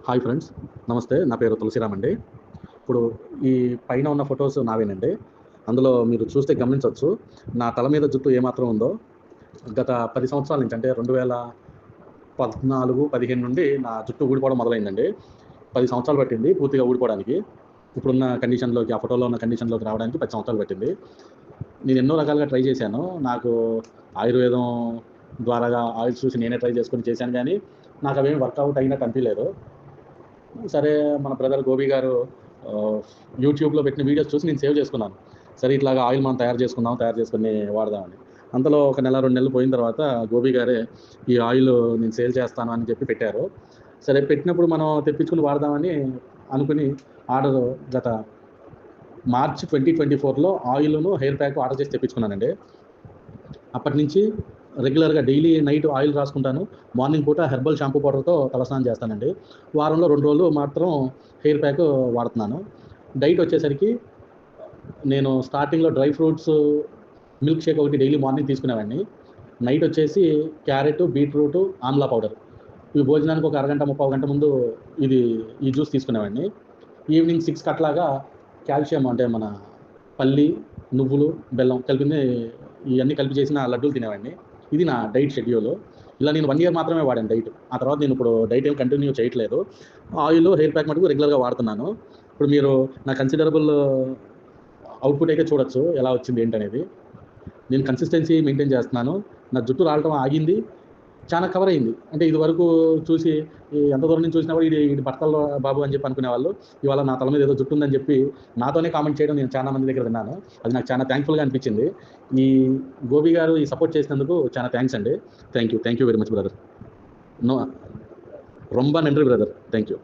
Hi friends, నమస్తే. నా పేరు తులసిరామ్ అండి. ఇప్పుడు ఈ పైన ఉన్న ఫొటోస్ నావేనండి. అందులో మీరు చూస్తే గమనించవచ్చు, నా తల మీద జుట్టు ఏమాత్రం ఉందో గత 10 సంవత్సరాల నుంచి, అంటే 2014, 15 నుండి నా జుట్టు ఊడిపోవడం మొదలైందండి. 10 సంవత్సరాలు పట్టింది పూర్తిగా ఊడిపోవడానికి. ఇప్పుడున్న కండిషన్లోకి, ఆ ఫోటోలో ఉన్న కండిషన్లోకి రావడానికి 10 సంవత్సరాలు పట్టింది. నేను ఎన్నో రకాలుగా ట్రై చేశాను. నాకు ఆయుర్వేదం ద్వారాగా ఆయిల్స్ చూసి నేనే ట్రై చేసుకొని చేశాను, కానీ నాకు అవేమి వర్కౌట్ అయినట్టు అనిపించలేదు. సరే, మన బ్రదర్ గోపి గారు యూట్యూబ్లో పెట్టిన వీడియోస్ చూసి నేను సేవ్ చేసుకున్నాను. సరే, ఇట్లాగా ఆయిల్ మనం తయారు చేసుకుని వాడదామని. అంతలో ఒక నెల 2 నెలలు పోయిన తర్వాత గోపి గారే ఈ ఆయిల్ నేను సేల్ చేస్తాను అని చెప్పి పెట్టారు. సరే, పెట్టినప్పుడు మనం తెప్పించుకుని వాడదామని అనుకుని ఆర్డర్ గత మార్చ్ 2024లో ఆయిల్ను హెయిర్ ప్యాక్ ఆర్డర్ చేసి తెప్పించుకున్నానండి. అప్పటి నుంచి రెగ్యులర్గా డైలీ నైట్ ఆయిల్ రాసుకుంటాను. మార్నింగ్ పూట హెర్బల్ షాంపూ పౌడర్తో తలస్నానం చేస్తానండి. వారంలో 2 రోజులు మాత్రం హెయిర్ ప్యాక్ వాడుతున్నాను. డైట్ వచ్చేసరికి నేను స్టార్టింగ్లో డ్రై ఫ్రూట్స్ మిల్క్ షేక్ ఒకటి డైలీ మార్నింగ్ తీసుకునేవాడిని. నైట్ వచ్చేసి క్యారెట్, బీట్రూట్, ఆమ్లా పౌడర్, ఇవి భోజనానికి ఒక అరగంట 30 గంట ముందు ఈ జ్యూస్ తీసుకునేవాడిని. ఈవినింగ్ 6కి అట్లాగా కాల్షియం, అంటే మన పల్లి, నువ్వులు, బెల్లం కలిపింది, ఇవన్నీ కలిపి చేసిన లడ్డూలు తినేవాడిని. ఇది నా డైట్ షెడ్యూల్. ఇలా నేను 1 ఇయర్ మాత్రమే వాడాను డైట్. ఆ తర్వాత నేను ఇప్పుడు డైట్ ఏం కంటిన్యూ చేయట్లేదు. ఆయిల్, హెయిర్ ప్యాక్ మటుకు రెగ్యులర్గా వాడుతున్నాను. ఇప్పుడు మీరు నా కన్సిడరబుల్ అవుట్పుట్ అయితే చూడొచ్చు, ఎలా వచ్చింది ఏంటనేది. నేను కన్సిస్టెన్సీ మెయింటైన్ చేస్తున్నాను. నా జుట్టు రాలటం ఆగింది, చాలా కవర్ అయింది. అంటే ఇది వరకు చూసి ఎంత దూరం నుంచి చూసినా కూడా ఇది బట్టల బాబు అని చెప్పి అనుకునేవాళ్ళు. ఇవాళ నా తల మీద ఏదో జుట్టు ఉందని చెప్పి నాతోనే కామెంట్ చేయడం నేను చాలా మంది దగ్గర విన్నాను. అది నాకు చాలా థ్యాంక్ఫుల్గా అనిపించింది. ఈ గోపి గారు ఈ సపోర్ట్ చేసినందుకు చాలా థ్యాంక్స్ అండి. Thank you very much brother. No, రొంబ నன்றి బ్రదర్. Thank you.